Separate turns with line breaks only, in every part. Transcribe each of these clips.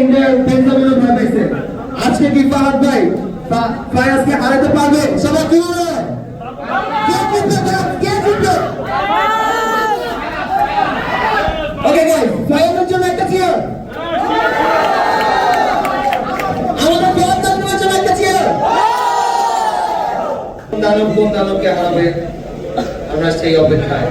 ইন্ডিয়ার বেঞ্জামিনও ভয় পাইছে। আজকে কি ফাহাদ ভাই ফায়াজকে হারাতে পারবে? সবাই কি বলে? কে জিতবে? ওকে গাইস, ফায়াজের জন্য একটা চিয়ার। আমাদের ফায়াজের জন্য একটা চিয়ার। কোন দানবকে হারাবে আমরা সেই অপেক্ষায়।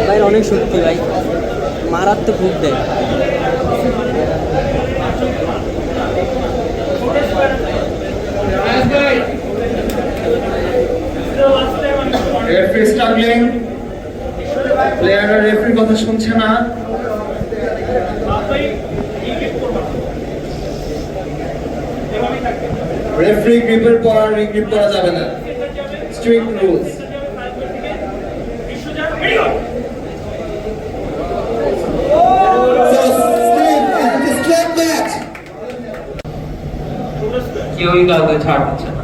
ভাই অনেক শক্তি ভাই, মারাত্মক খুব দেয়।
রেফারি স্ট্রাগলিং, প্লেয়াররা রেফারির কথা শুনছে না। রেফারি গ্রিপের পর রিগ্রিপ করা যাবে না, স্ট্রিক্ট রুলস। কেউই কাউকে ছাড় দিচ্ছে না।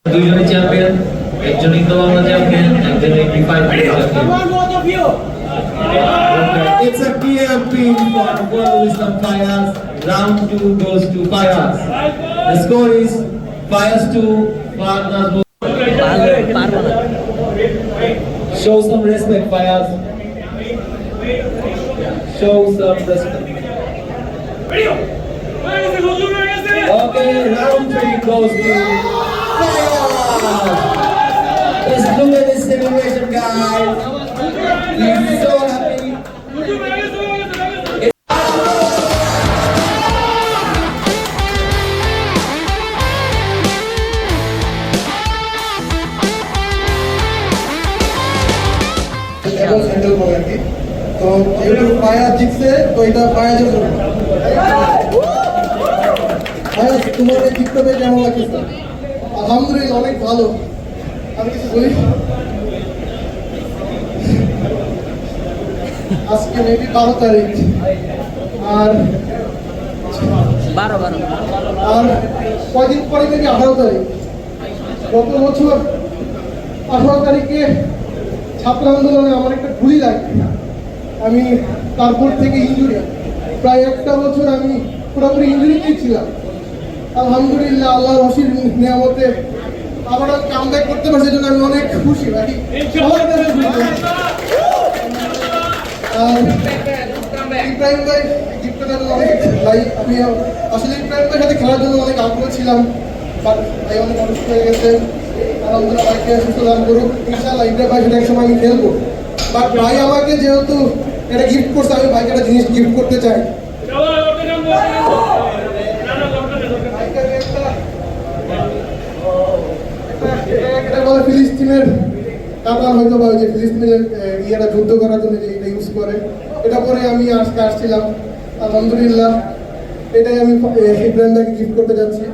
দুইজনই চ্যাম্পিয়ন, একজনই তো বাংলা চ্যাম্পিয়ন, একজনই define champion. It's a PMP for World Wisdom Fires. Round 2 goes to Fires. The score is Fires 2, Partners 1. Show some respect, Fires. Show some respect. Okay, round 3 goes to Let's look at this celebration, guys. He's so happy.
তো যেহেতু fire জিতছে তো এটা ফায়ারের জন্য। Fire তোমার এই জিততে পেরে কেমন লাগছে? আলহামদুলিল্লাহ অনেক ভালো। আমি কিছু বলি, আজকে মেবি 12 তারিখ, আর কয়দিন পরে মেবি 18 তারিখ। গত বছর 18 তারিখে ছাত্র আন্দোলনে আমার একটা গুলি লাগে, আমি তারপর থেকে ইঞ্জুরি, প্রায় একটা বছর আমি পুরোপুরি ইঞ্জুরিতেই ছিলাম। আলহামদুলিল্লাহ আল্লাহর অসীম নিয়ামতে আবার কামব্যাক করতে পারছি, জন্য আমি অনেক খুশি ভাই। আর ইব্রাহিম ভাই গিফটটার জন্য অনেক ভাই, আমি আসলে ইব্রাহিম ভাইয়ের সাথে খেলার জন্য অনেক আগ্রহ ছিলাম, বাট ভাই অনেক অসুস্থ হয়ে গেছে। আলহামদুলিল্লাহ ভাইকে সুস্থ দান করুক, ইনশাআল্লাহ ইব্রাহিম ভাইয়ের সাথে একসময় আমি খেলবো। বাট ভাই আমাকে যেহেতু এটা গিফট করছে, আমি ভাইকে একটা জিনিস গিফট করতে চাই। ফিলিস্তিনের কাতার হয়তো বা যে ফিলিস্তিনের ইয়েটা যুদ্ধ করার জন্য যে এটা ইউজ করে, এটা পরে আমি আজকে আসছিলাম। আলহামদুলিল্লাহ এটাই আমি ইব্রাহিম ভাইকে গিফট করতে যাচ্ছি।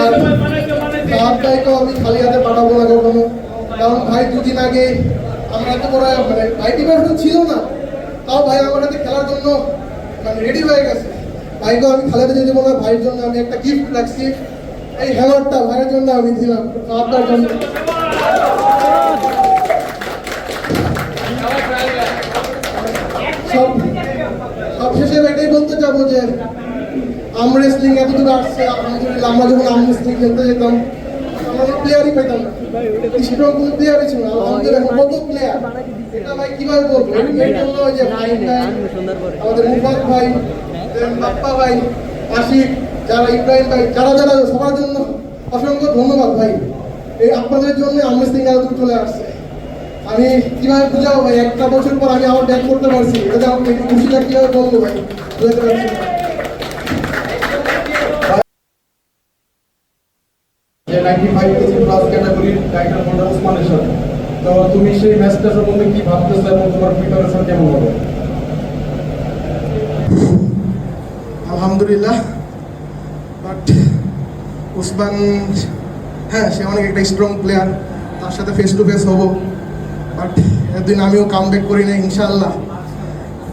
আর তার ভাইকেও আমি খালি হাতে পাঠাবো না কখনো, কারণ ভাই দুদিন আগে আমরা এত বড় মানে ভাই ডিপার্টমেন্ট ছিল না, তাও ভাই আমার সাথে খেলার জন্য মানে রেডি হয়ে গেছে। ভাইকেও আমি খালি হাতে যেতে বলবো, ভাইয়ের জন্য আমি একটা গিফট রাখছি, এই হ্যামারটা ভাইয়ের জন্য আমি দিলাম, আপনার জন্য। সবশেষে এটাই বলতে চাবো যে আর্ম রেসলিং এতদূর আসছে, আলহামদুলিল্লাহ। আমরা যখন আর্ম রেসলিং খেলতে যেতাম আমরা প্লেয়ারই পেতাম না, স্ট্রং কোনো প্লেয়ারই ছিল না। আলহামদুলিল্লাহ কত প্লেয়ার, এটা ভাই কিভাবে বলবো। এই জন্য যে ভাই আমাদের মুফাক ভাই, বাপ্পা ভাই, আশিক, যারা ইব্রাহিম ভাই, যারা যারা সবার জন্য অসংখ্য ধন্যবাদ ভাই। এই আপনাদের জন্য আমেজ সিং আরো চলে আসছে। আমি কিভাবে বুঝাবো ভাই, একটা বছর পর আমি আবার ব্যাক করতে পারছি, এটা আমাকে খুশিটা কিভাবে বলবো ভাই, বুঝতে পারছি না।
যে 95 কেজি প্লাস ক্যাটাগরির টাইটেল হোল্ডার ওসমানের সাথে, তো তুমি সেই ম্যাচটা সম্বন্ধে কি ভাবতেছো এবং তোমার প্রিপারেশন কেমন হবে?
আলহামদুলিল্লাহ, বাট উসমান, হ্যাঁ সে অনেক একটা স্ট্রং প্লেয়ার, তার সাথে ফেস টু ফেস হবো, বাট একদিন আমিও কাম ব্যাক করি না ইনশাআল্লাহ,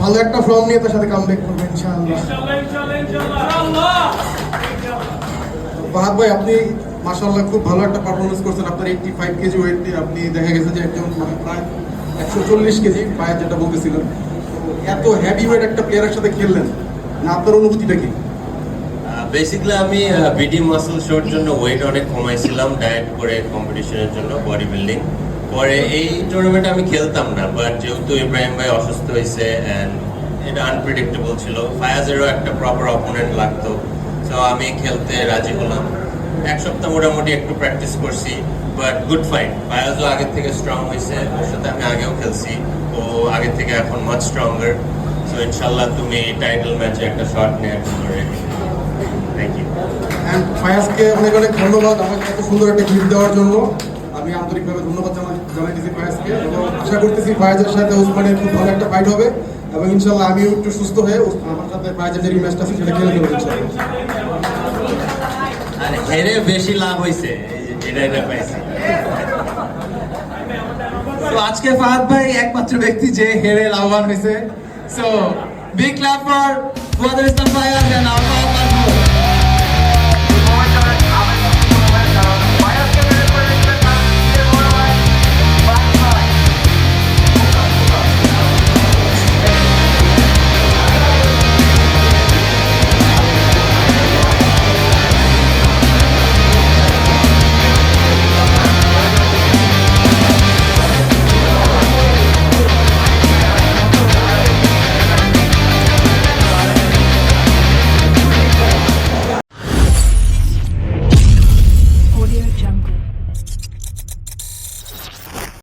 ভালো একটা ফর্ম নিয়ে তার সাথে কাম ব্যাক করবো ইনশাআল্লাহ।
ফাহাদ ভাই, আপনি মাশাআল্লাহ খুব ভালো একটা পারফরমেন্স করছেন। আপনার 85 কেজি ওয়েট দিয়ে আপনি দেখা গেছে যে একজন প্রায় 140 কেজি পায়ের যেটা বলতেছিলেন, তো এত হেভি ওয়েট একটা প্লেয়ারের সাথে খেললেন না, আপনার অনুভূতিটা কি?
বেসিক্যালি আমি বিডি মাসল শোর জন্য ওয়েট অনেক কমাইছিলাম ডায়েট করে কম্পিটিশনের জন্য বডি বিল্ডিং। পরে এই টুর্নামেন্টে আমি খেলতাম না, বাট যেহেতু ইব্রাহিম ভাই অসুস্থ হয়েছে অ্যান্ড এটা আনপ্রেডিক্টেবল ছিল, ফায়াজেরও একটা প্রপার অপোনেন্ট লাগতো, সো আমি খেলতে রাজি হলাম। এক সপ্তাহ মোটামুটি একটু প্র্যাকটিস করছি, বাট গুড ফাইট। ফায়াজও আগের থেকে স্ট্রং হয়েছে, ওর সাথে আমি আগেও খেলছি, ও আগের থেকে এখন মাচ স্ট্রঙ্গার। সো ইনশাল্লাহ তুমি টাইটেল ম্যাচে একটা শট নেওয়ার জন্য রেডি। Thank you.
অ্যান্ড ফায়াজকে অনেক অনেক ধন্যবাদ আমাকে এত সুন্দর একটা গিফট দেওয়ার জন্য। আমি আন্তরিকভাবে ধন্যবাদ জানাইতেছি ফায়াজকে, এবং আশা করতেছি ফায়াজের সাথে ওসমানের খুব ভালো একটা ফাইট হবে, এবং ইনশাল্লাহ আমিও একটু সুস্থ হয়ে আমার সাথে ফায়াজের যে ম্যাচটা আছে সেটা খেলে দেবো ইনশাল্লাহ।
আর হেরে বেশি লাভ হয়েছে, এটা পাইছি।
তো আজকে ফাহাদ ভাই একমাত্র ব্যক্তি যে হেরে লাভবান হয়েছে। সো বিগ ক্ল্যাপ ফর ওয়াদার ইসলাম ফায়াজ এন্ড আওয়ার